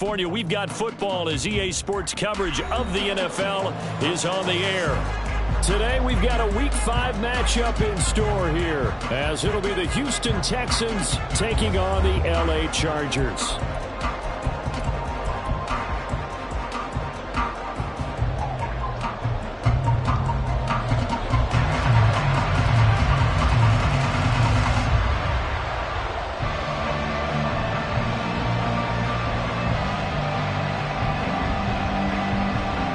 California, we've got football as EA Sports coverage of the NFL is on the air. Today, we've got a Week 5 matchup in store here, as it'll be the Houston Texans taking on the LA Chargers.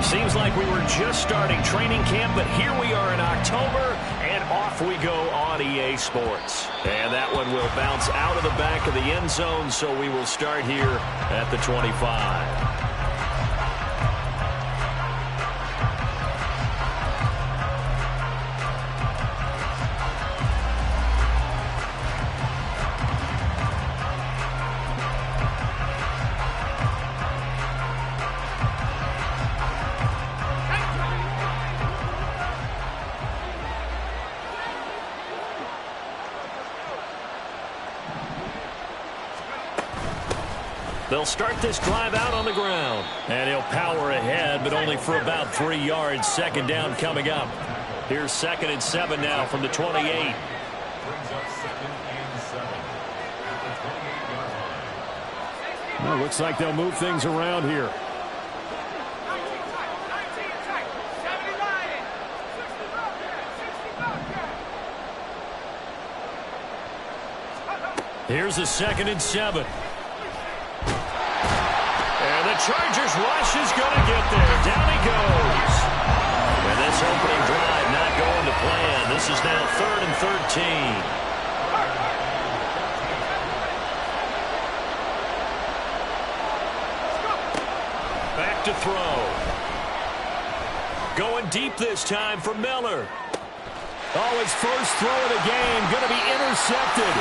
Seems like we were just starting training camp, but here we are in October, and off we go on EA Sports. And that one will bounce out of the back of the end zone, so we will start here at the 25. They'll start this drive out on the ground. And he'll power ahead, but only for about 3 yards. Second down coming up. Here's 2nd and 7 now from the 28. Well, looks like they'll move things around here. Here's a 2nd and 7. The Chargers rush is going to get there. Down he goes. And this opening drive not going to plan. This is now 3rd and 13. Back to throw. Going deep this time for Miller. Oh, his first throw of the game going to be intercepted.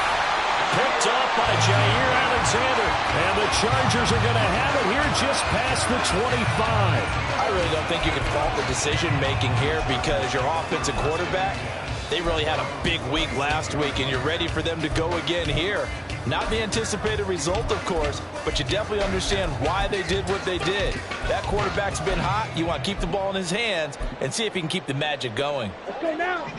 Picked off by Jayy Alexander. And the Chargers are going to have it here just past the 25. I really don't think you can fault the decision-making here because your offensive quarterback, they really had a big week last week, and you're ready for them to go again here. Not the anticipated result, of course, but you definitely understand why they did what they did. That quarterback's been hot. You want to keep the ball in his hands and see if he can keep the magic going. Let's go now.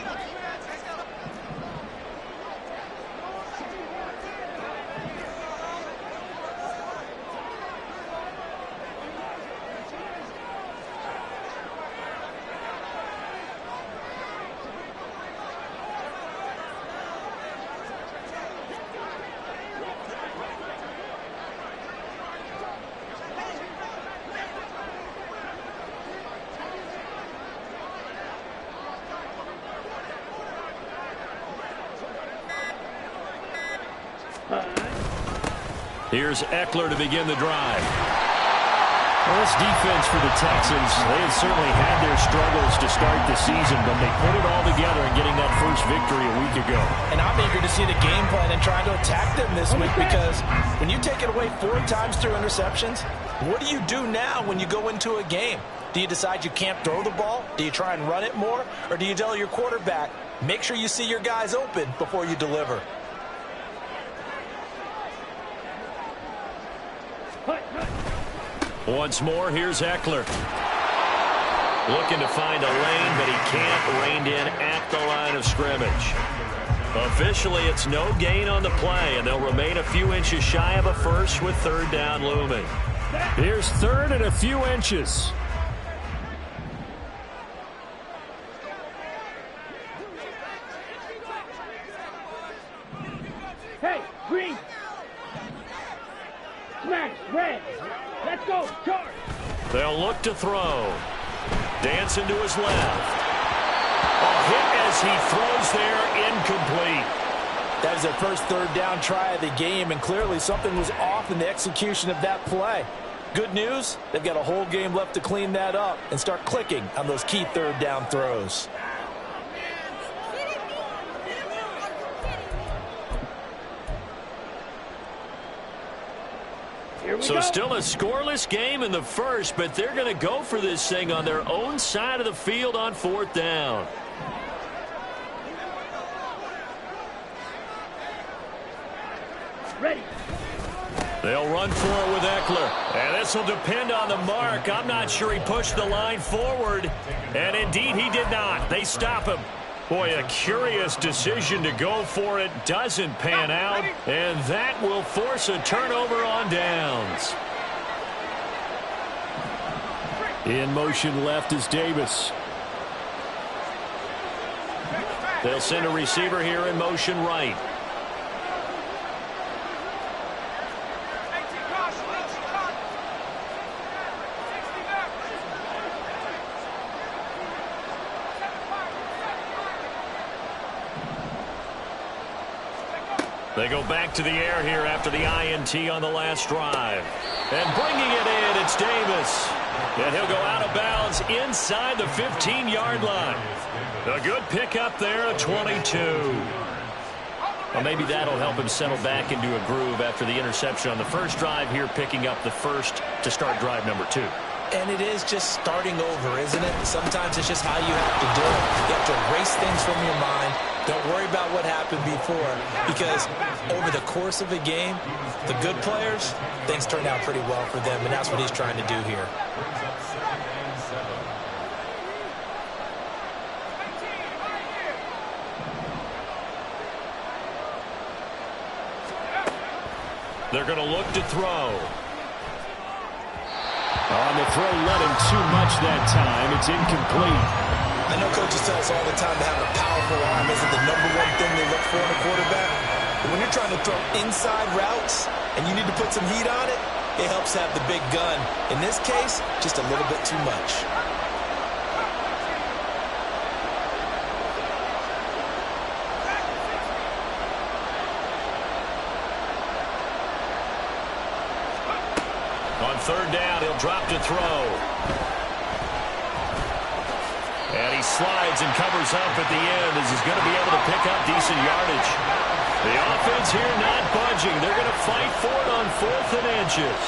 Here's Eckler to begin the drive. Well, this defense for the Texans, they have certainly had their struggles to start the season, but they put it all together in getting that first victory a week ago. And I'm eager to see the game plan and trying to attack them this week because when you take it away 4 times through interceptions, what do you do now when you go into a game? Do you decide you can't throw the ball? Do you try and run it more? Or do you tell your quarterback, make sure you see your guys open before you deliver? Once more, here's Eckler. Looking to find a lane, but he can't. Reined in at the line of scrimmage. Officially, it's no gain on the play, and they'll remain a few inches shy of a first with 3rd down looming. Here's 3rd and a few inches. Hey, green. Smash, red. Let's go, charge. They'll look to throw. Dancing to his left. A hit as he throws there, incomplete. That was their first 3rd down try of the game, and clearly something was off in the execution of that play. Good news, they've got a whole game left to clean that up and start clicking on those key 3rd down throws. So still a scoreless game in the first, but they're going to go for this thing on their own side of the field on 4th down. Ready. They'll run for it with Eckler. And this will depend on the mark. I'm not sure he pushed the line forward. And indeed, he did not. They stop him. Boy, a curious decision to go for it. Doesn't pan out. And that will force a turnover on downs. In motion left is Davis. They'll send a receiver here in motion right. They go back to the air here after the INT on the last drive. And bringing it in, it's Davis. And he'll go out of bounds inside the 15-yard line. A good pickup there at 22. Well, maybe that'll help him settle back into a groove after the interception on the first drive here, picking up the first to start drive number 2. And it is just starting over, isn't it? Sometimes it's just how you have to do it. You have to erase things from your mind. Don't worry about what happened before, because over the course of a game, the good players, things turn out pretty well for them, and that's what he's trying to do here. They're going to look to throw. On the throw, let him too much that time. It's incomplete. I know coaches tell us all the time that having a powerful arm isn't the #1 thing they look for in a quarterback. But when you're trying to throw inside routes and you need to put some heat on it, it helps have the big gun. In this case, just a little bit too much. On third down, he'll drop to throw. And he slides and covers up at the end as he's going to be able to pick up decent yardage. The offense here not budging. They're going to fight for it on 4th and inches.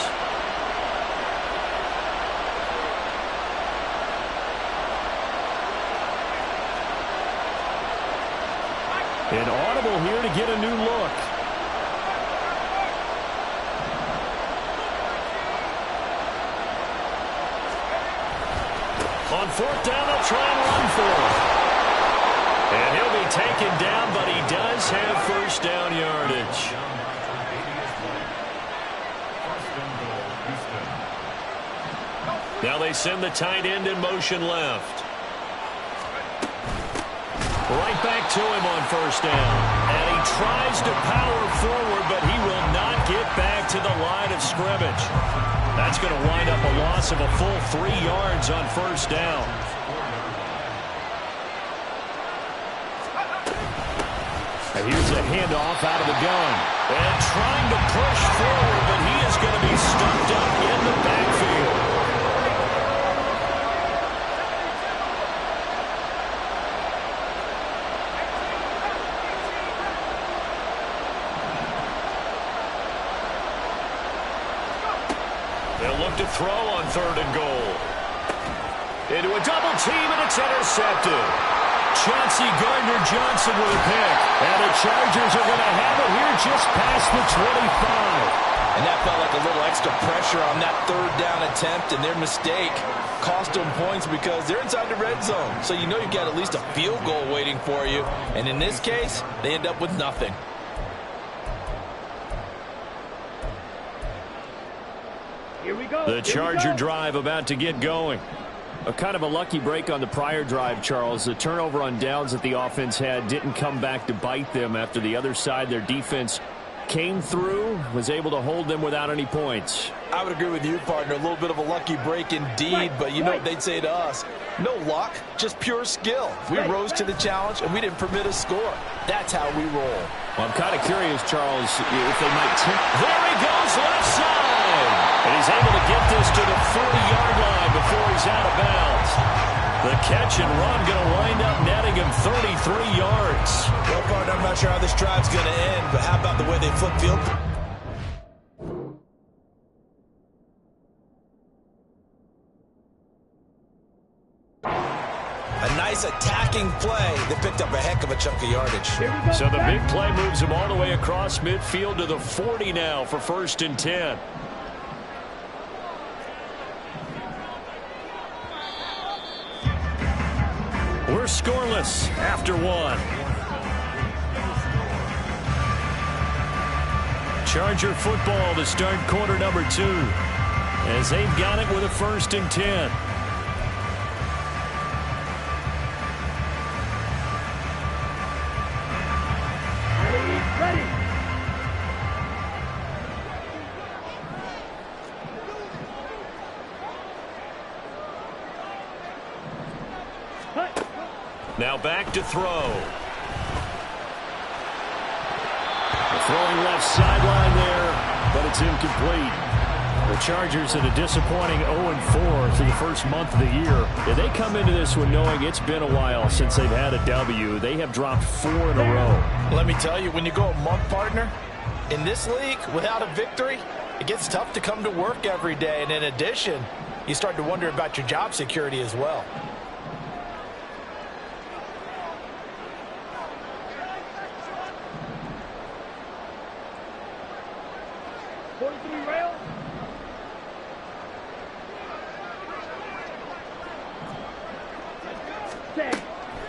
An audible here to get a new look. On 4th down, they'll try and run for it. And he'll be taken down, but he does have first down yardage. Now they send the tight end in motion left. Right back to him on first down. And he tries to power forward, but he will not get back to the line of scrimmage. That's going to wind up a loss of a full 3 yards on first down. And here's a handoff out of the gun. And trying to push forward, but he is going to be stuffed up in the backfield. They'll look to throw on 3rd and goal. Into a double team, and it's intercepted. Chauncey Gardner-Johnson with a pick. And the Chargers are going to have it here just past the 25. And that felt like a little extra pressure on that 3rd down attempt, and their mistake cost them points because they're inside the red zone. So you know you've got at least a field goal waiting for you. And in this case, they end up with nothing. Here we go. The Charger drive about to get going. A kind of a lucky break on the prior drive, Charles. The turnover on downs that the offense had didn't come back to bite them after the other side. Their defense came through, was able to hold them without any points. I would agree with you, partner. A little bit of a lucky break indeed, but you know what they'd say to us? No luck, just pure skill. We rose to the challenge, and we didn't permit a score. That's how we roll. Well, I'm kind of curious, Charles, if they might tip. There he goes, left side. And he's able to get this to the 40-yard line before he's out of bounds. The catch and run going to wind up netting him 33 yards. Well, partner, I'm not sure how this drive's going to end, but how about the way they flip field? A nice attacking play that picked up a heck of a chunk of yardage. So the big play moves him all the way across midfield to the 40 now for 1st and 10. We're scoreless after 1. Charger football to start quarter number 2. As they've got it with a 1st and 10. Now back to throw. Throwing left sideline there, but it's incomplete. The Chargers in a disappointing 0-4 through the first month of the year. They come into this one knowing it's been a while since they've had a W. They have dropped 4 in a row. Let me tell you, when you go a month, partner, in this league, without a victory, it gets tough to come to work every day. And in addition, you start to wonder about your job security as well.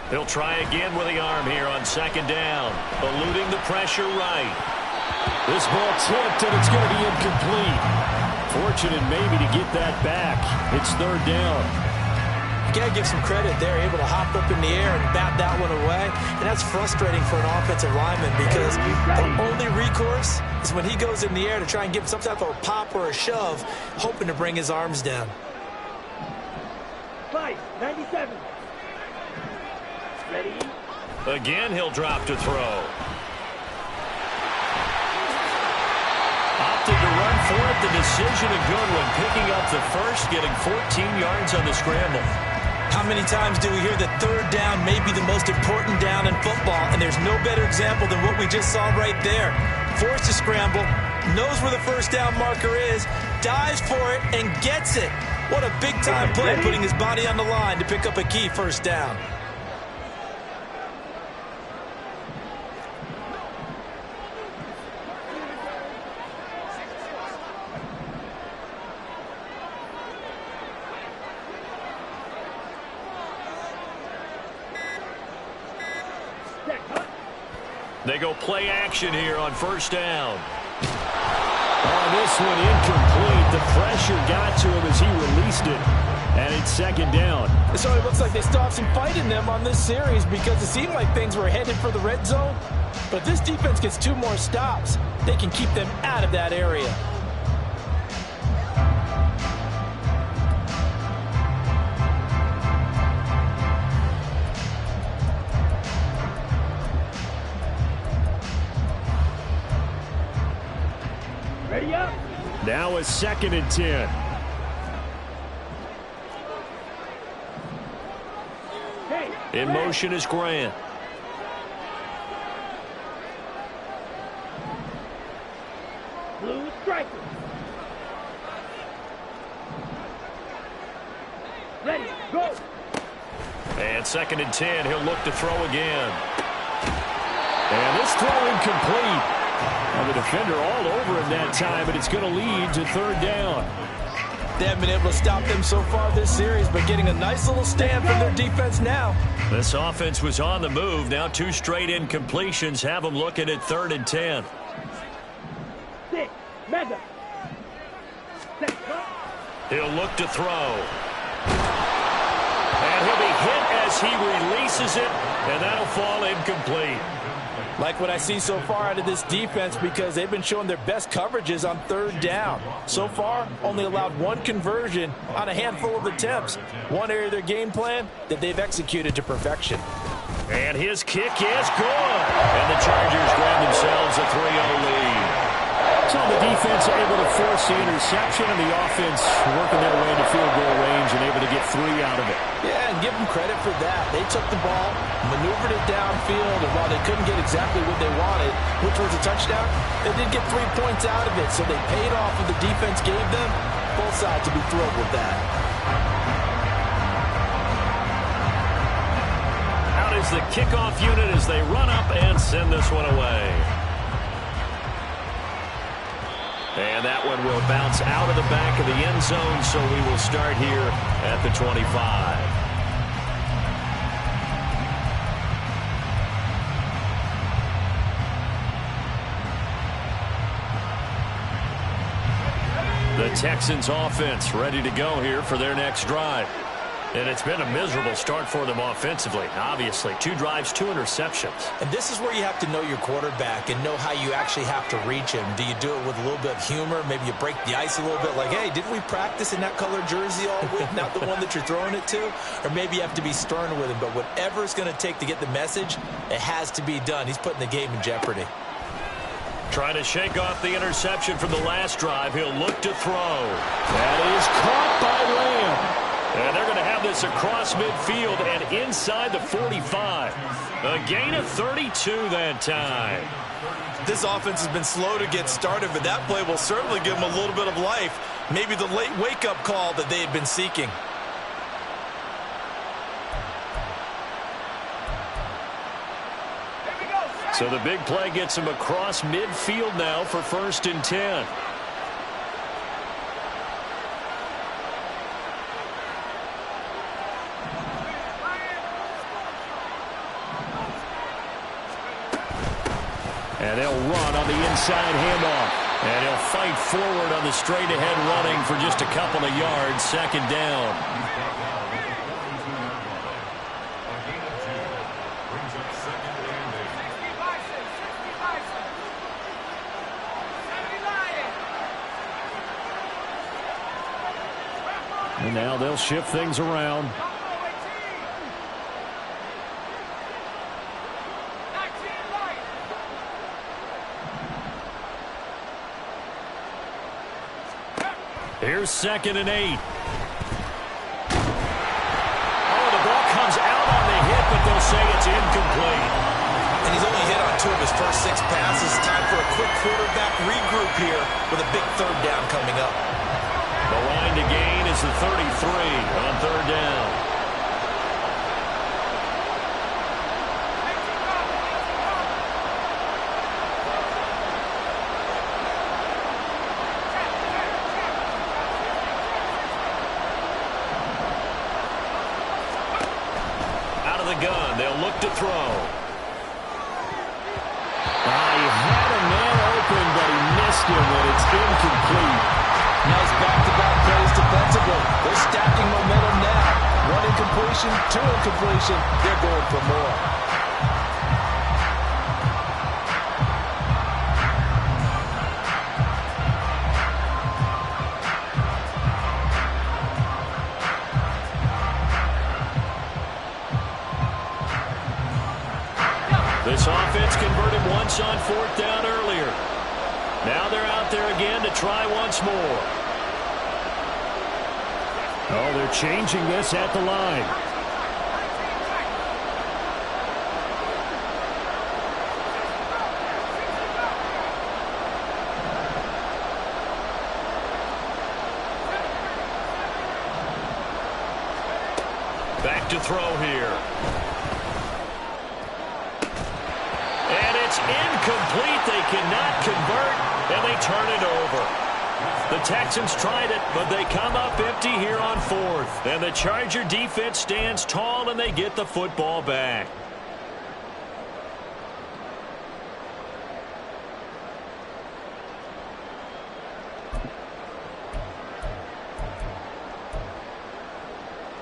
He'll try again with the arm here on 2nd down. Eluding the pressure right. This ball tipped, and it's going to be incomplete. Fortunate maybe to get that back. It's 3rd down. You got to give some credit there. Able to hop up in the air and bat that one away. And that's frustrating for an offensive lineman because the only recourse is when he goes in the air to try and give some type of a pop or a shove, hoping to bring his arms down. 97. Ready? Again, he'll drop to throw. Opted to run for it. The decision a good one. Picking up the first, getting 14 yards on the scramble. How many times do we hear that 3rd down may be the most important down in football? And there's no better example than what we just saw right there. Forced to scramble, knows where the 1st down marker is, dives for it, and gets it. What a big-time play, putting his body on the line to pick up a key 1st down. They go play action here on 1st down. On this one, incomplete. The pressure got to him as he released it. And it's 2nd down. So it looks like they still have some fight in them on this series because it seemed like things were headed for the red zone. But if this defense gets 2 more stops, they can keep them out of that area. Ready up. Now a 2nd and 10. In motion is Grant. Blue striker. Ready, go. And 2nd and 10. He'll look to throw again. And this throw incomplete. And the defender all over him that time, but it's going to lead to 3rd down. They haven't been able to stop them so far this series, but getting a nice little stand from their defense now. This offense was on the move. Now 2 straight incompletions have them looking at 3rd and 10. 6, mega. He'll look to throw. And he'll be hit as he releases it, and that'll fall incomplete. Like what I see so far out of this defense because they've been showing their best coverages on 3rd down. So far, only allowed 1 conversion on a handful of attempts. One area of their game plan that they've executed to perfection. And his kick is good. And the Chargers grab themselves a 3-0 lead. So the defense able to force the interception, and the offense working their way into field goal range and able to get 3 out of it. Yeah, and give them credit for that. They took the ball, maneuvered it downfield, and while they couldn't get exactly what they wanted, which was a touchdown, they did get 3 points out of it, so they paid off what the defense gave them. Both sides will be thrilled with that. is the kickoff unit as they run up and send this one away. And that one will bounce out of the back of the end zone, so we will start here at the 25. The Texans offense ready to go here for their next drive. And it's been a miserable start for them offensively, obviously. 2 drives, 2 interceptions. And this is where you have to know your quarterback and know how you actually have to reach him. Do you do it with a little bit of humor? Maybe you break the ice a little bit like, hey, didn't we practice in that colored jersey all week, not the one that you're throwing it to? Or maybe you have to be stern with him. But whatever it's going to take to get the message, it has to be done. He's putting the game in jeopardy. Trying to shake off the interception from the last drive. He'll look to throw. That is caught by Lamb. And they're going to have this across midfield and inside the 45. A gain of 32 that time. This offense has been slow to get started, but that play will certainly give them a little bit of life. Maybe the late wake-up call that they had been seeking. So the big play gets him across midfield now for 1st and 10. And they'll run on the inside handoff. And he'll fight forward on the straight-ahead running for just a couple of yards. 2nd down. And now they'll shift things around. Here's 2nd and 8. Oh, the ball comes out on the hit, but they'll say it's incomplete. And he's only hit on 2 of his first 6 passes. Time for a quick quarterback regroup here with a big 3rd down coming up. The line to gain is the 33 on 3rd down. Out of the gun, they'll look to throw. He had a man open, but he missed him when it's incomplete. Nice back-to-back plays defensively. They're stacking momentum now. 1 incompletion, 2 incompletion. They're going for more. This offense converted once on 4th down earlier. Now they're out there again to try once more. Oh, they're changing this at the line. Back to throw here. And it's incomplete. They cannot convert. And they turn it over. The Texans tried it, but they come up empty here on 4th. And the Charger defense stands tall, and they get the football back.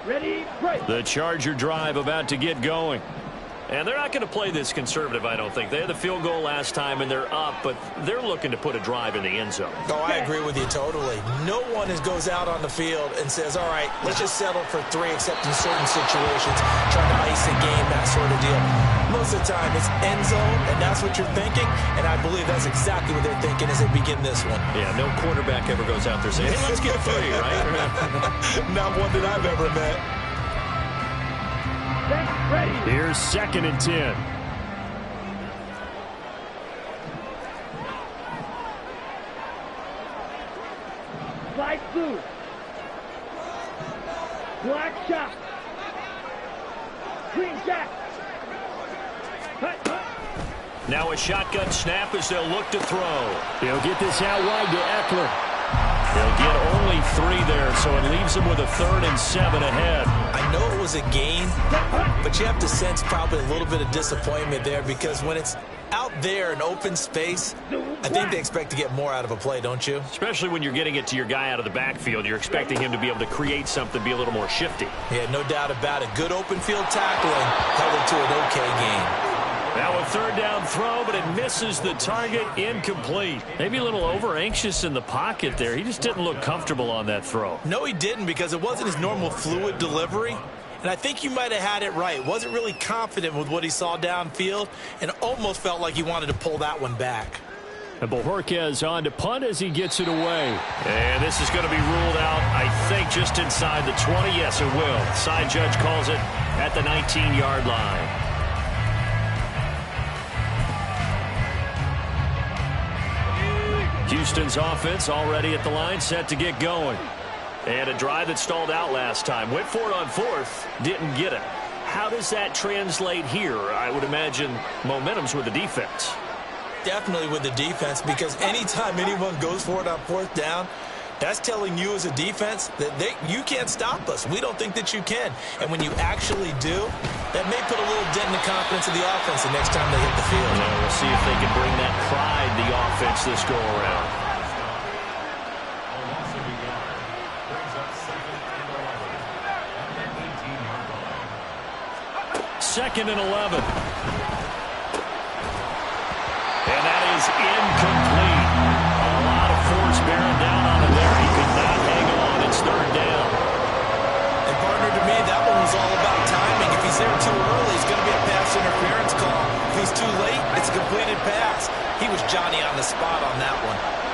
Ready, break. The Charger drive about to get going. And they're not going to play this conservative, I don't think. They had the field goal last time, and they're up, but they're looking to put a drive in the end zone. Oh, I agree with you totally. No one goes out on the field and says, all right, let's just settle for 3, except in certain situations, trying to ice a game, that sort of deal. Most of the time, it's end zone, and that's what you're thinking, and I believe that's exactly what they're thinking as they begin this one. Yeah, no quarterback ever goes out there saying, hey, let's get 3, right? Not one that I've ever met. Ready. Here's 2nd and 10. Slide through. Black shot. Green jack. Now a shotgun snap as they'll look to throw. He'll get this out wide to Eckler. He'll get only 3 there, so it leaves him with a 3rd and 7 ahead. I know it was a gain, but you have to sense probably a little bit of disappointment there because when it's out there in open space, I think they expect to get more out of a play, don't you? Especially when you're getting it to your guy out of the backfield. You're expecting him to be able to create something, be a little more shifty. Yeah, no doubt about it. Good open field tackling held it to an okay game. Now a 3rd down throw, but it misses the target. Incomplete. Maybe a little over-anxious in the pocket there. He just didn't look comfortable on that throw. No, he didn't because it wasn't his normal fluid delivery. And I think you might have had it right. Wasn't really confident with what he saw downfield and almost felt like he wanted to pull that one back. And Bojorquez on to punt as he gets it away. And this is going to be ruled out, I think, just inside the 20. Yes, it will. Side judge calls it at the 19-yard line. Houston's offense already at the line, set to get going. And a drive that stalled out last time. Went for it on 4th, didn't get it. How does that translate here? I would imagine momentum's with the defense. Definitely with the defense, because anytime anyone goes for it on 4th down, that's telling you as a defense that you can't stop us. We don't think that you can. And when you actually do, that may put a little dent in the confidence of the offense the next time they hit the field. Well, we'll see if they can bring that pride the offense this go around. Second and 11. And that is incomplete. A lot of force bearing down on him there. He could not hang on. It's 3rd down. And partner, to me, that one was all about timing. If he's there too early, it's going to be a pass interference call. If he's too late, it's a completed pass. He was Johnny on the spot on that one.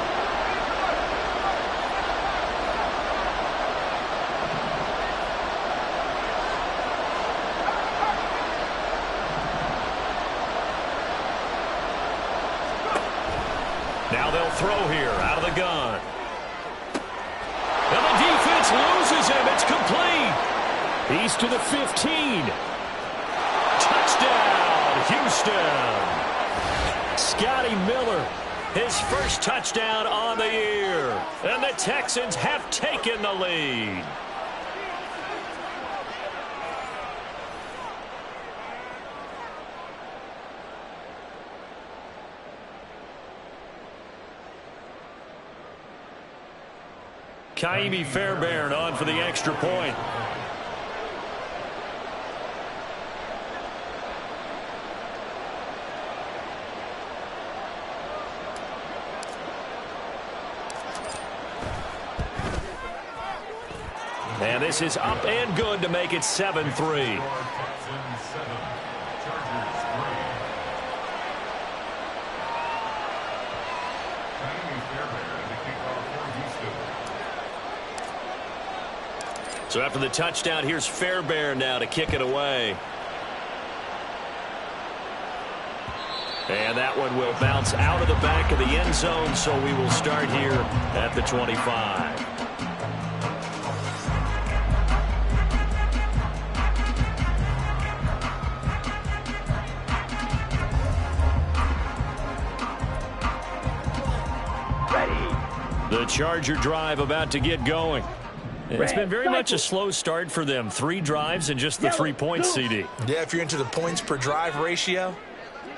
Now they'll throw here out of the gun. And the defense loses him. It's complete. He's to the 15. Touchdown, Houston. Scotty Miller, his first touchdown on the year. And the Texans have taken the lead. Kaimi Fairbairn on for the extra point. And this is up and good to make it 7-3. So after the touchdown, here's Fairbairn now to kick it away. And that one will bounce out of the back of the end zone, so we will start here at the 25. The Charger drive about to get going. It's been very much a slow start for them. 3 drives and just the 3 points, CD. Yeah, if you're into the points per drive ratio,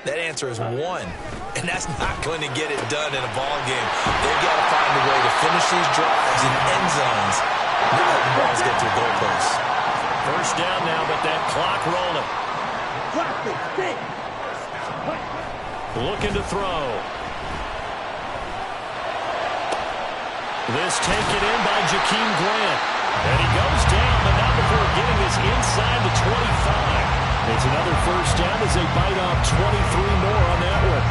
that answer is 1. And that's not going to get it done in a ball game. They've got to find a way to finish these drives in end zones. Not letting balls get to the goalposts. First down now, but that clock rolling. Looking to throw. This taken in by Jakeem Grant. And he goes down, but not before getting this inside the 25. It's another first down as they bite off 23 more on that one.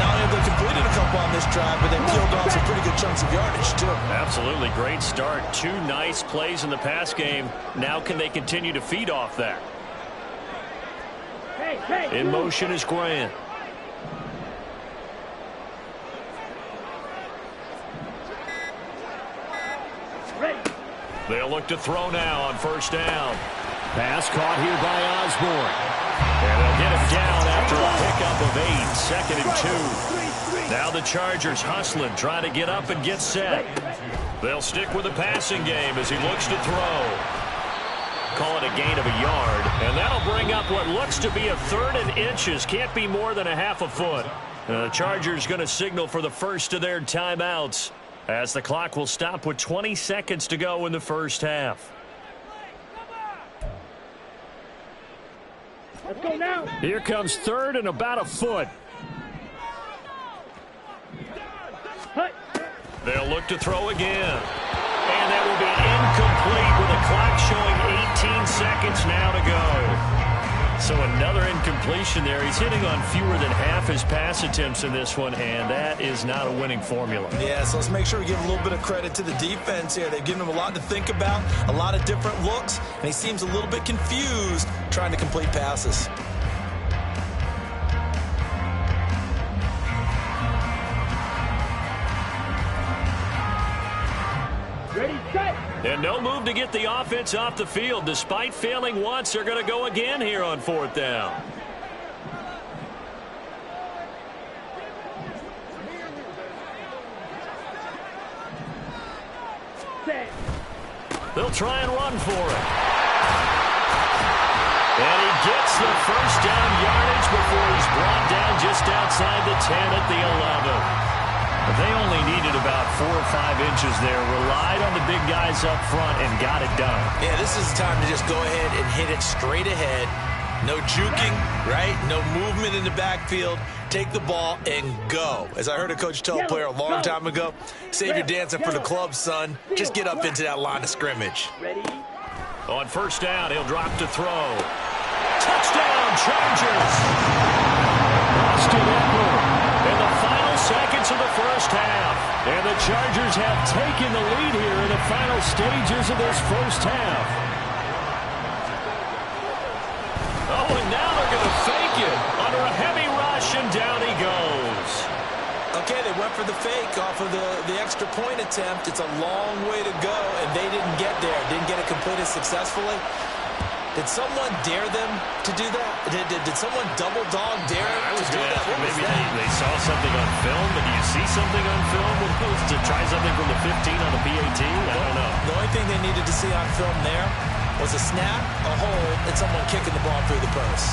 Not only have they completed a couple on this drive, but they peeled off some pretty good chunks of yardage, too. Absolutely. Great start. 2 nice plays in the pass game. Now can they continue to feed off that? In motion is Grant. They'll look to throw now on first down. Pass caught here by Osborne. And they'll get him down after a pickup of 8, 2nd and 2. Now the Chargers hustling, trying to get up and get set. They'll stick with the passing game as he looks to throw. Call it a gain of a yard, and that'll bring up what looks to be a 3rd and inches. Can't be more than a half a foot. The Chargers going to signal for the first of their timeouts as the clock will stop with 20 seconds to go in the first half. Let's go now. Here comes 3rd and about a foot. They'll look to throw again. And that will be incomplete with the clock showing 18 seconds now to go. So another incompletion there. He's hitting on fewer than half his pass attempts in this one, and that is not a winning formula. Yeah, so let's make sure we give a little bit of credit to the defense here. They've given him a lot to think about, a lot of different looks, and he seems a little bit confused trying to complete passes. Ready, set. And no move to get the offense off the field. Despite failing once, they're going to go again here on 4th down. Set. They'll try and run for it. And he gets the first down yardage before he's brought down just outside the 10 at the 11. They only needed about 4 or 5 inches there, relied on the big guys up front, and got it done. Yeah, this is the time to just go ahead and hit it straight ahead. No juking, right? No movement in the backfield. Take the ball and go. As I heard a coach tell a player a long time ago, save your dancing for the club, son. Just get up into that line of scrimmage. Ready. On 1st down, he'll drop to throw. Touchdown, Chargers! Austin Eckler in the final seconds of the first half. And the Chargers have taken the lead here in the final stages of this first half. Oh, and now they're going to fake it under a heavy rush, and down he goes. Okay, they went for the fake off of the extra point attempt. It's a long way to go, and they didn't get there. Didn't get it completed successfully. Did someone dare them to do that? Did someone double dog dare them to do that? Maybe they saw something on film, but do you see something on film with those to try something from the 15 on the PAT? I don't know. The only thing they needed to see on film there was a snap, a hold, and someone kicking the ball through the post.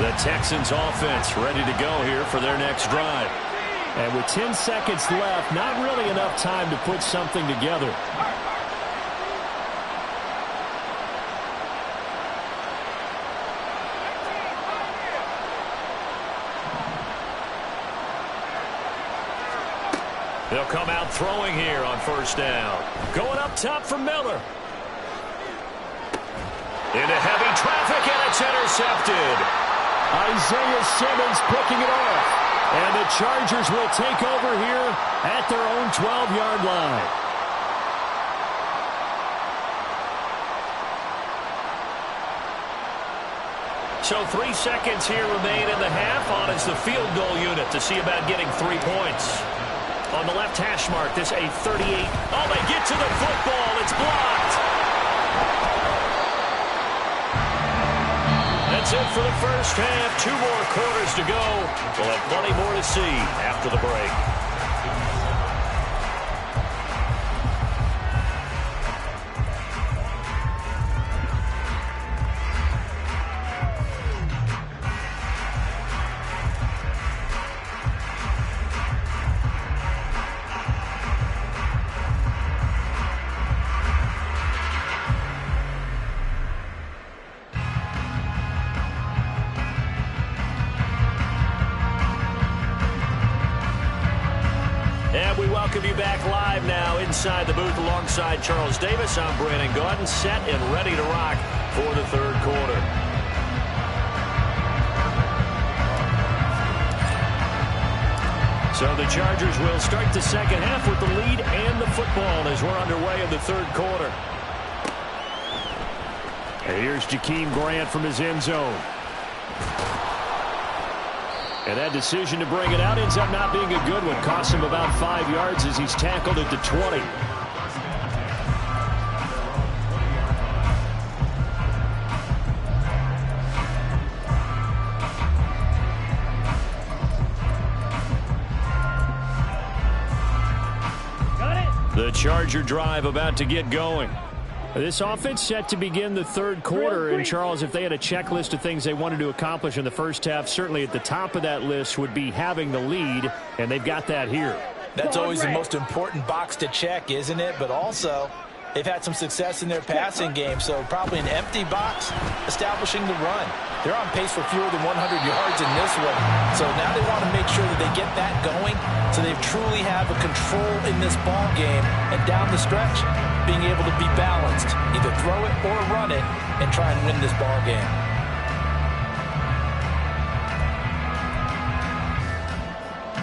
The Texans offense ready to go here for their next drive. And with 10 seconds left, not really enough time to put something together. They'll come out throwing here on 1st down. Going up top for Miller. Into heavy traffic, and it's intercepted. Isaiah Simmons picking it off. And the Chargers will take over here at their own 12-yard line. So 3 seconds here remain in the half. On is the field goal unit to see about getting 3 points. On the left hash mark, this a 38. Oh, they get to the football. It's blocked. That's it for the first half. 2 more quarters to go. We'll have plenty more to see after the break. And we welcome you back live now inside the booth alongside Charles Davis. I'm Brandon Gaudin, set and ready to rock for the 3rd quarter. So the Chargers will start the second half with the lead and the football as we're underway in the 3rd quarter. And here's Jakeem Grant from his end zone. And that decision to bring it out ends up not being a good one. Costs him about 5 yards as he's tackled at the 20. The Charger drive about to get going. This offense set to begin the third quarter. And, Charles, if they had a checklist of things they wanted to accomplish in the first half, certainly at the top of that list would be having the lead, and they've got that here. That's always the most important box to check, isn't it? But also, they've had some success in their passing game, so probably an empty box establishing the run. They're on pace for fewer than 100 yards in this one, so now they want to make sure that they get that going so they truly have a control in this ball game, and down the stretch, being able to be balanced, either throw it or run it, and try and win this ball game.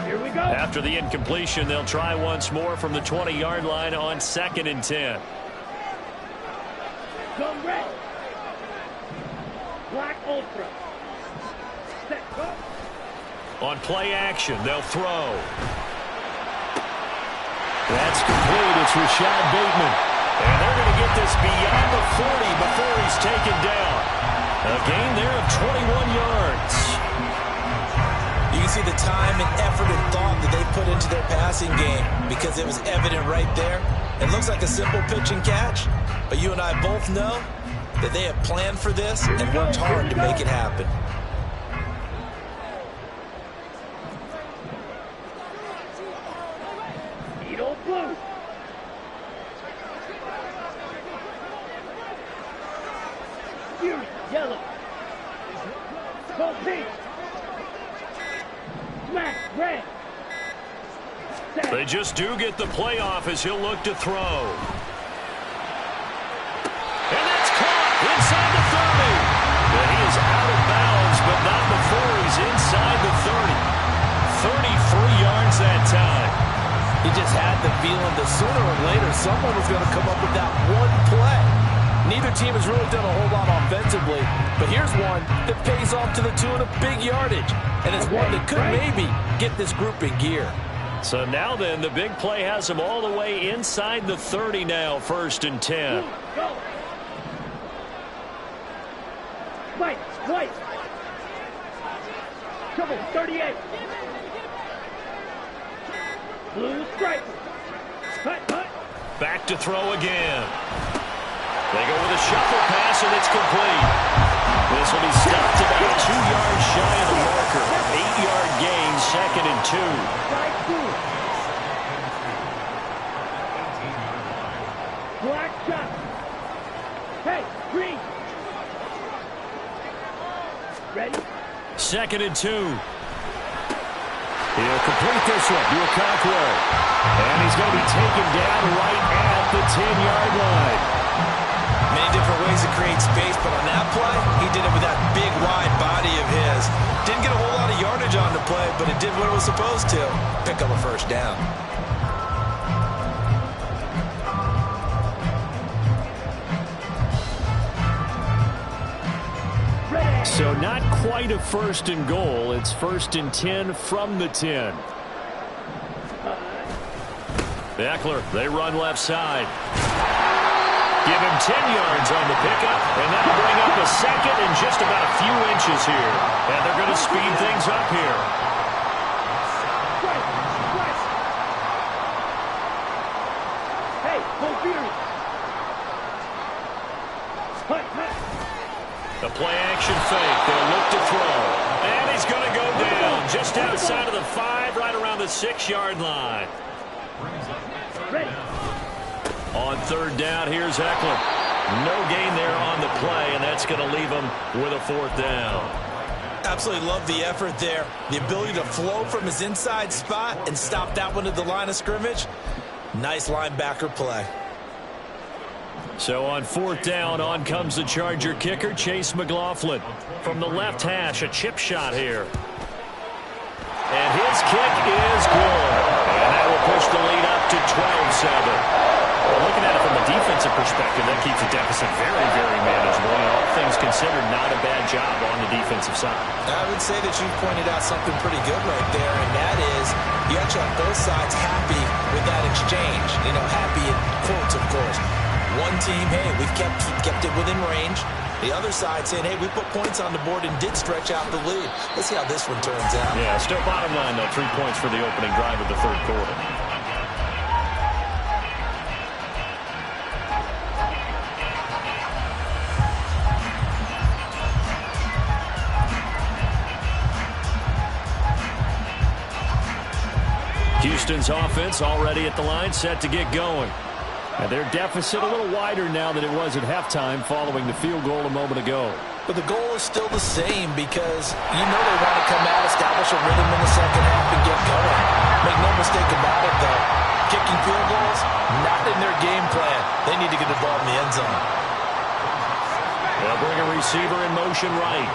Here we go. After the incompletion, they'll try once more from the 20-yard line on 2nd and 10. Zone red. Black Ultra. Set, go. On play action, they'll throw. That's complete. It's Rashad Bateman. And they're going to get this beyond the 40 before he's taken down. A gain there of 21 yards. You can see the time and effort and thought that they put into their passing game because it was evident right there. It looks like a simple pitch and catch, but you and I both know that they have planned for this and worked hard to make it happen. Needle blue. Fury yellow. Go pink. Smack red. Set. They just do get the playoff as he'll look to throw. And that's caught inside the 30. And he is out of bounds, but not before he's inside the 30. 33 yards that time. He just had the feeling that sooner or later someone was going to come up with that one play. Neither team has really done a whole lot offensively, but here's one that pays off to the tune of big yardage, and it's one that could maybe get this group in gear. So now then, the big play has him all the way inside the 30 now, 1st and 10. Go. White, white. Trouble 38. Blue stripe. Hut, hut. Back to throw again. They go with a shuffle pass, and it's complete. This will be stopped about 2 yards shy of the marker. 8-yard gain, 2nd and 2. Side two. Black shot. Hey, green. Ready? 2nd and 2. He'll complete this one to Okonkwo. And he's going to be taken down right at the 10-yard line. Many different ways to create space, but on that play, he did it with that big, wide body of his. Didn't get a whole lot of yardage on the play, but it did what it was supposed to. Pick up a 1st down. So not quite a 1st and goal. It's 1st and 10 from the 10. Eckler, they run left side. Give him 10 yards on the pickup, and that'll bring up a 2nd and just about a few inches here. And they're going to speed things up here. Right, right. Hey, go Fury. Hut, hut. The play-action fake. They'll look to throw. And he's going to go down just outside of the 5, right around the 6-yard line. Ready. On 3rd down, here's Eckler. No gain there on the play, and that's going to leave him with a 4th down. Absolutely love the effort there. The ability to flow from his inside spot and stop that one at the line of scrimmage. Nice linebacker play. So on 4th down, on comes the Charger kicker, Chase McLaughlin. From the left hash, a chip shot here. And his kick is good. And that will push the lead up to 12-7. Well, looking at it from a defensive perspective, that keeps the deficit very, very manageable. And all things considered, not a bad job on the defensive side. I would say that you've pointed out something pretty good right there, and that is you actually have both sides happy with that exchange. You know, happy in quotes, of course. One team, hey, we've kept it within range. The other side saying, hey, we put points on the board and did stretch out the lead. Let's see how this one turns out. Yeah, still bottom line, though, 3 points for the opening drive of the 3rd quarter. Houston's offense already at the line, set to get going. And their deficit a little wider now than it was at halftime following the field goal a moment ago. But the goal is still the same because you know they want to come out, establish a rhythm in the second half, and get going. Make no mistake about it, though. Kicking field goals, not in their game plan. They need to get the ball in the end zone. They'll bring a receiver in motion right.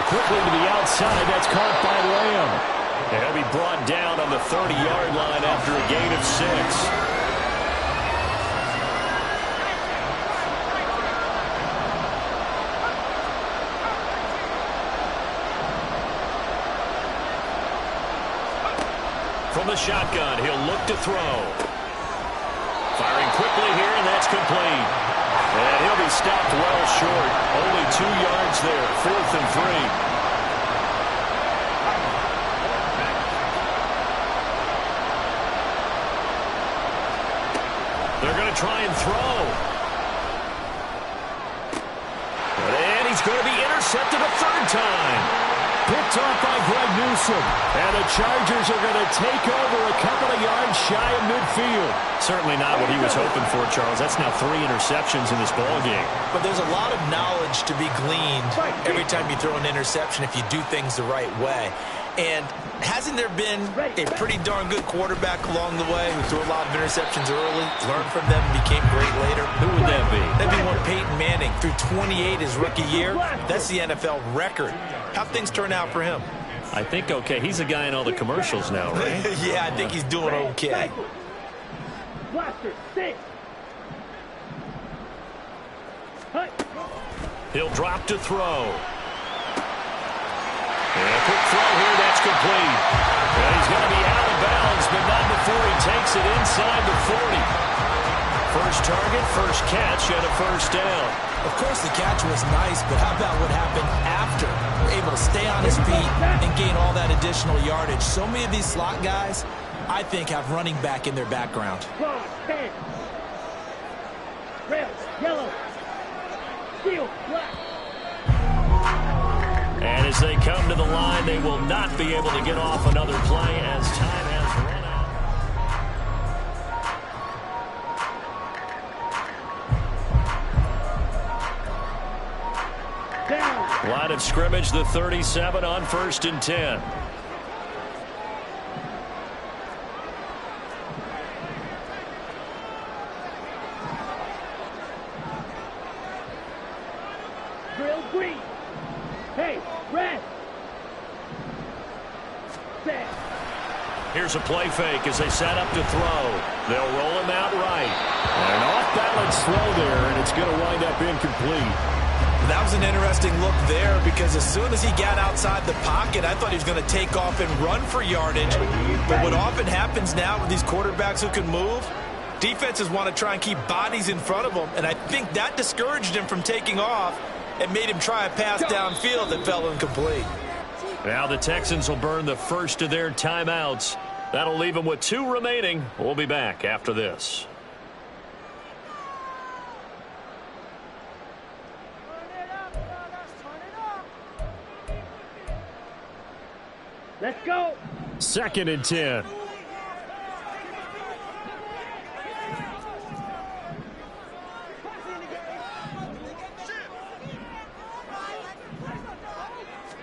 Quickly to the outside. That's caught by Lamb. And he'll be brought down on the 30-yard line after a gain of 6. From the shotgun, he'll look to throw. Firing quickly here, and that's complete. And he'll be stopped well short. Only 2 yards there. 4th and 3. They're going to try and throw. And he's going to be intercepted a 3rd time. Picked off by Greg Newsome. And the Chargers are going to take over a couple of yards shy of midfield. Certainly not what he was hoping for, Charles. That's now 3 interceptions in this ballgame. But there's a lot of knowledge to be gleaned every time you throw an interception if you do things the right way. And hasn't there been a pretty darn good quarterback along the way who threw a lot of interceptions early, learned from them, and became great later? Who would that be? That'd be one Peyton Manning. Threw 28 his rookie year. That's the NFL record. How'd things turn out for him? I think okay. He's a guy in all the commercials now, right? Yeah, I think he's doing okay. Blaster, 6. He'll drop to throw. And a quick throw here, that's complete. And he's going to be out of bounds, but not before he takes it inside the 40. First target, first catch, and a first down. Of course, the catch was nice, but how about what happened after? Able to stay on his feet and gain all that additional yardage. So many of these slot guys, I think, have running back in their background. 10. Red, yellow, steel, black. And as they come to the line, they will not be able to get off another play as time has run out. Down. Line of scrimmage, the 37 on 1st and 10. Drill green. Hey, red. Set. Here's a play fake as they set up to throw. They'll roll him out right. And an off-balance throw there, and it's going to wind up incomplete. That was an interesting look there because as soon as he got outside the pocket, I thought he was going to take off and run for yardage. But what often happens now with these quarterbacks who can move, defenses want to try and keep bodies in front of them, and I think that discouraged him from taking off and made him try a pass downfield that fell incomplete. Now the Texans will burn the first of their timeouts. That'll leave them with 2 remaining. We'll be back after this. Let's go. 2nd and 10.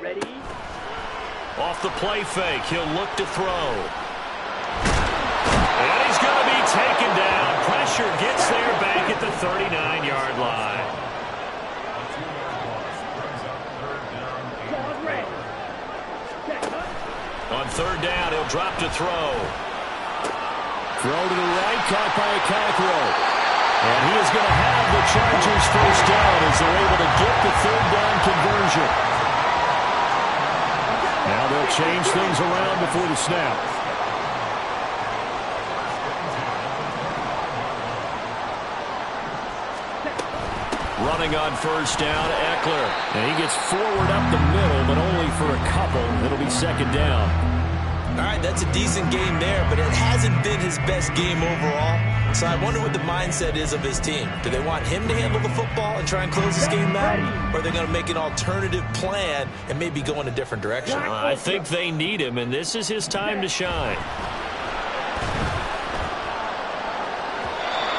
Ready. Off the play fake, he'll look to throw. And he's going to be taken down. Pressure gets there back at the 39-yard line. On 3rd down, he'll drop to throw. Throw to the right, caught by a Cockrell. And he is going to have the Chargers first down as they're able to get the 3rd down conversion. Now they'll change things around before the snap. Running on 1st down, Eckler. And he gets forward up the middle, but only for a couple. It'll be 2nd down. All right, that's a decent game there, but it hasn't been his best game overall. So I wonder what the mindset is of his team. Do they want him to handle the football and try and close this game out? Or are they going to make an alternative plan and maybe go in a different direction? I think they need him, and this is his time to shine.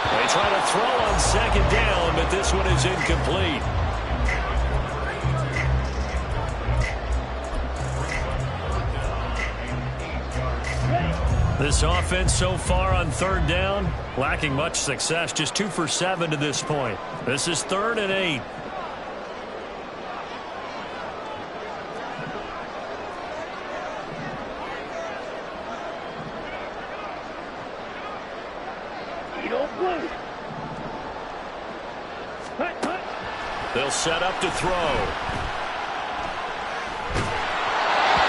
They try to throw on second down, but this one is incomplete. This offense so far on third down, lacking much success, just 2 for 7 to this point. This is 3rd and 8. They'll set up to throw.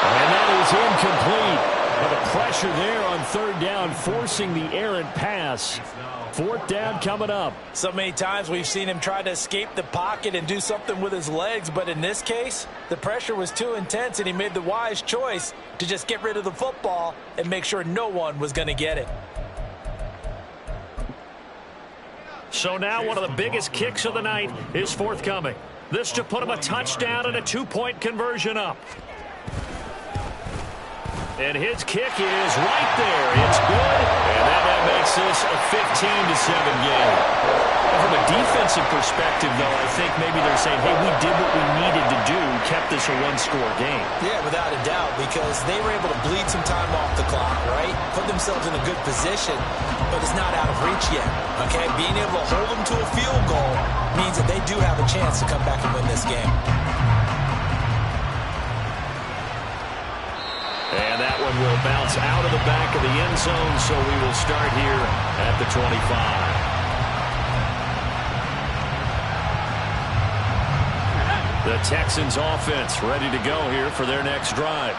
And that is incomplete. But the pressure there on third down, forcing the errant pass. 4th down coming up. So many times we've seen him try to escape the pocket and do something with his legs, but in this case, the pressure was too intense, and he made the wise choice to just get rid of the football and make sure no one was going to get it. So now one of the biggest kicks of the night is forthcoming. This to put him a touchdown and a 2-point conversion up. And his kick is right there. It's good. And that makes this a 15-7 game. And from a defensive perspective, though, I think maybe they're saying, hey, we did what we needed to do, kept this a one-score game. Yeah, without a doubt, because they were able to bleed some time off the clock, right? Put themselves in a good position, but it's not out of reach yet, okay? Being able to hold them to a field goal means that they do have a chance to come back and win this game. And that one will bounce out of the back of the end zone, so we will start here at the 25. The Texans offense ready to go here for their next drive.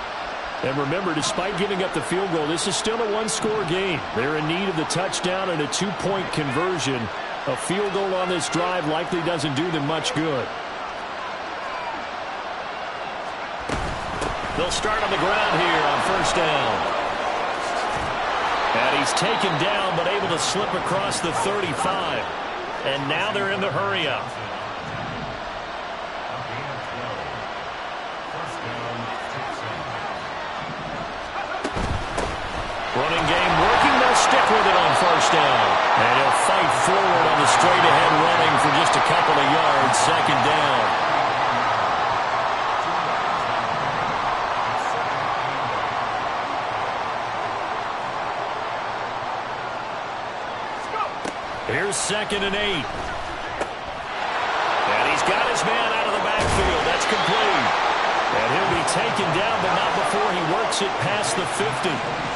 And remember, despite giving up the field goal, this is still a one-score game. They're in need of the touchdown and a 2-point conversion. A field goal on this drive likely doesn't do them much good. They'll start on the ground here on 1st down. And he's taken down but able to slip across the 35. And now they're in the hurry-up. Running game working. They'll stick with it on 1st down. And he'll fight forward on the straight-ahead running for just a couple of yards. 2nd down. Here's 2nd and 8. And he's got his man out of the backfield. That's complete. And he'll be taken down, but not before he works it past the 50.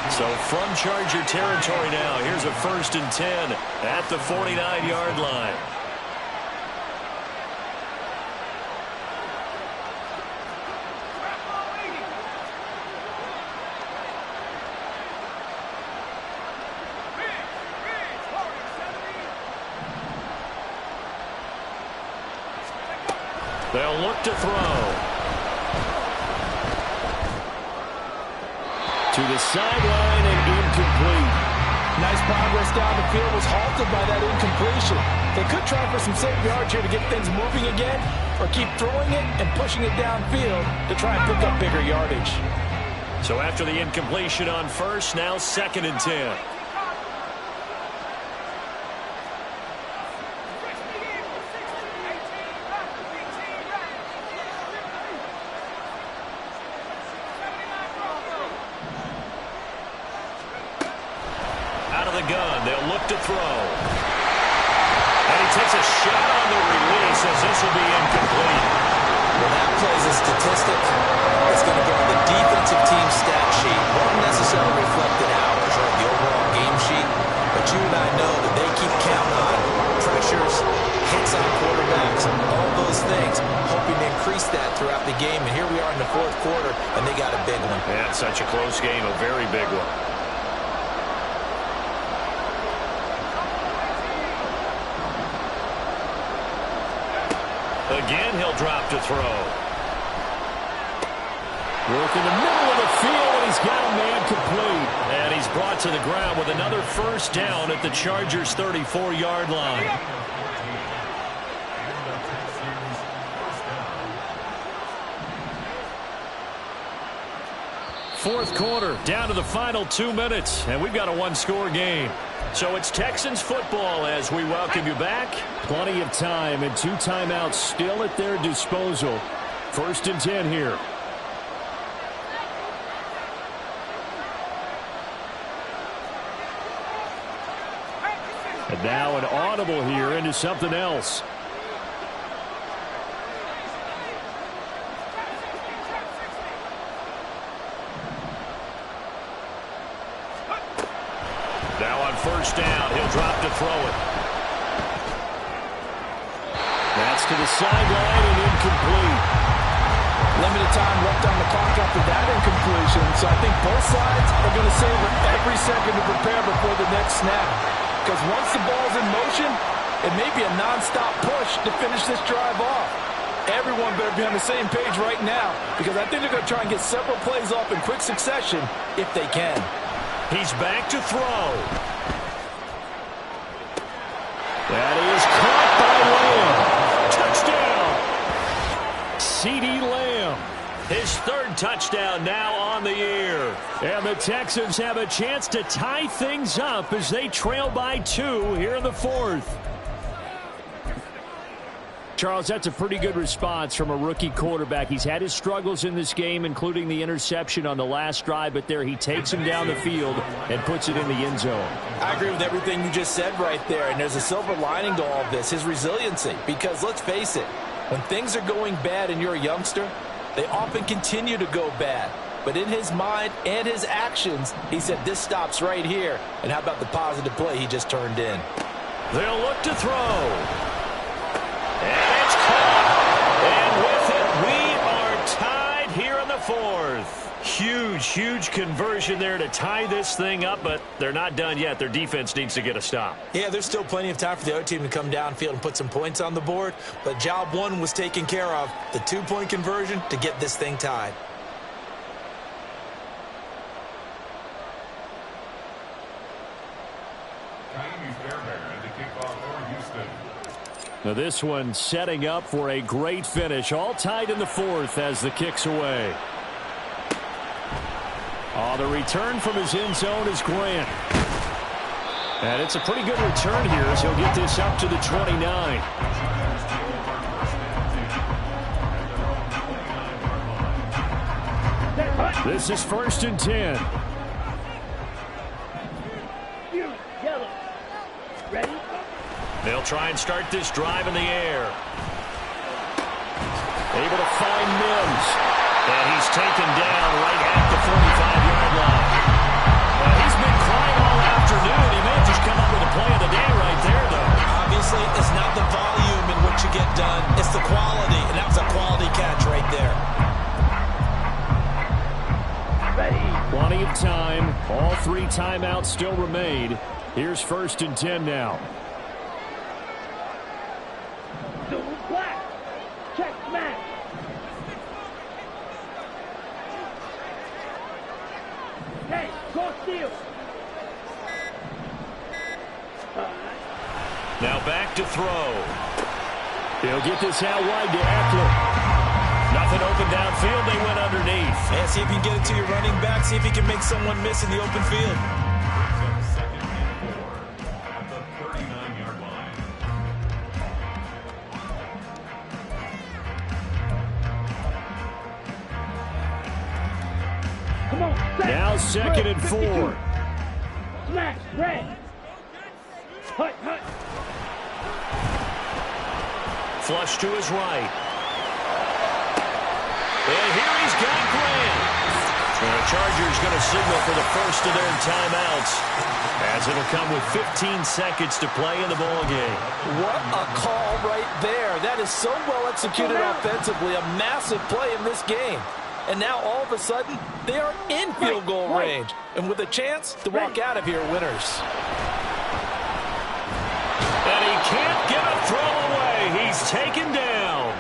So from Charger territory now, here's a 1st and 10 at the 49-yard line. They'll look to throw. To the sideline and incomplete. Nice progress down the field, was halted by that incompletion. They could try for some safe yards here to get things moving again, or keep throwing it and pushing it downfield to try and pick up bigger yardage. So after the incompletion on 1st, now 2nd and 10. Gun. They'll look to throw. And he takes a shot on the release as this will be incomplete. Well, that plays a statistic. It's going to go on the defensive team stat sheet. Won't necessarily reflect in ours or the overall game sheet, but you and I know that they keep count on pressures, hits on quarterbacks, all those things, hoping to increase that throughout the game. And here we are in the 4th quarter, and they got a big one. Yeah, it's such a close game, a very big one. Again, he'll drop to throw. Work in the middle down the field, and he's got a man complete. And he's brought to the ground with another first down at the Chargers' 34-yard line. Fourth quarter, down to the final 2 minutes, and we've got a one-score game. So it's Texans football as we welcome you back. Plenty of time and 2 timeouts still at their disposal. 1st and 10 here. And now an audible here into something else. Now on first down, he'll drop to throw it. That's to the sideline and incomplete. Limited time left on the clock after that incompletion, so I think both sides are going to savor every second to prepare before the next snap. Because once the ball's in motion, it may be a non-stop push to finish this drive off. Everyone better be on the same page right now, because I think they're going to try and get several plays off in quick succession if they can. He's back to throw. That is caught by Lamb. Touchdown. CeeDee Lamb. His 3rd touchdown now on the year. And the Texans have a chance to tie things up as they trail by 2 here in the 4th. Charles, that's a pretty good response from a rookie quarterback. He's had his struggles in this game, including the interception on the last drive, but there he takes him down the field and puts it in the end zone. I agree with everything you just said right there, and there's a silver lining to all of this, his resiliency. Because let's face it, when things are going bad and you're a youngster, they often continue to go bad. But in his mind and his actions, he said this stops right here. And how about the positive play he just turned in? They'll look to throw. And it's caught. And with it, we are tied here in the 4th. Huge conversion there to tie this thing up, but they're not done yet. Their defense needs to get a stop. Yeah, there's still plenty of time for the other team to come downfield and put some points on the board, but job 1 was taken care of. The 2-point conversion to get this thing tied. Now this one setting up for a great finish. All tied in the 4th as the kick's away. The return from his end zone is Grant. And it's a pretty good return here as he'll get this up to the 29. This is 1st and 10. Yellow. Ready? They'll try and start this drive in the air. Able to find Mims. And he's taken down right at the 45-yard line. He's been crying all afternoon. He may have just come up with a play of the day right there, though. Obviously, it's not the volume in what you get done. It's the quality, and that was a quality catch right there. Ready? Plenty of time. All 3 timeouts still remain. Here's 1st and 10 now. Zone black. Check smash. Hey, go steal. Now back to throw. He'll get this out wide to Eckler. Nothing open downfield. They went underneath. And see if you can get it to your running back. See if you can make someone miss in the open field. Come on, set. Now 2nd and 4. Smash, red. Hut. Flush to his right. And here he's got Grant. And the Chargers going to signal for the first of their timeouts, as it'll come with 15 seconds to play in the ballgame. What a call right there. That is so well executed offensively. A massive play in this game. And now all of a sudden, they are in field goal range. And with a chance to walk out of here winners. And he can't get a throw away. He's taken down.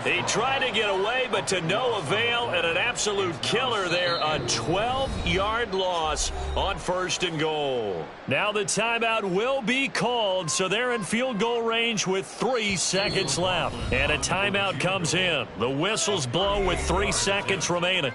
He tried to get away, but to no avail, and an absolute killer there. A 12-yard loss on 1st and goal. Now the timeout will be called, so they're in field goal range with 3 seconds left. And a timeout comes in. The whistles blow with 3 seconds remaining.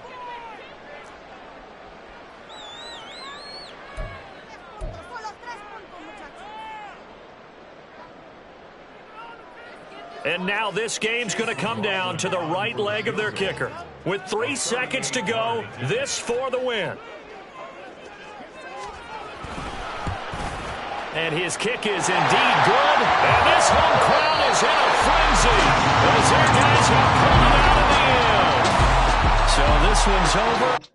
And now this game's going to come down to the right leg of their kicker. With 3 seconds to go, this for the win. And his kick is indeed good. And this home crowd is in a frenzy as their guys have pulled it out in the end. So this one's over.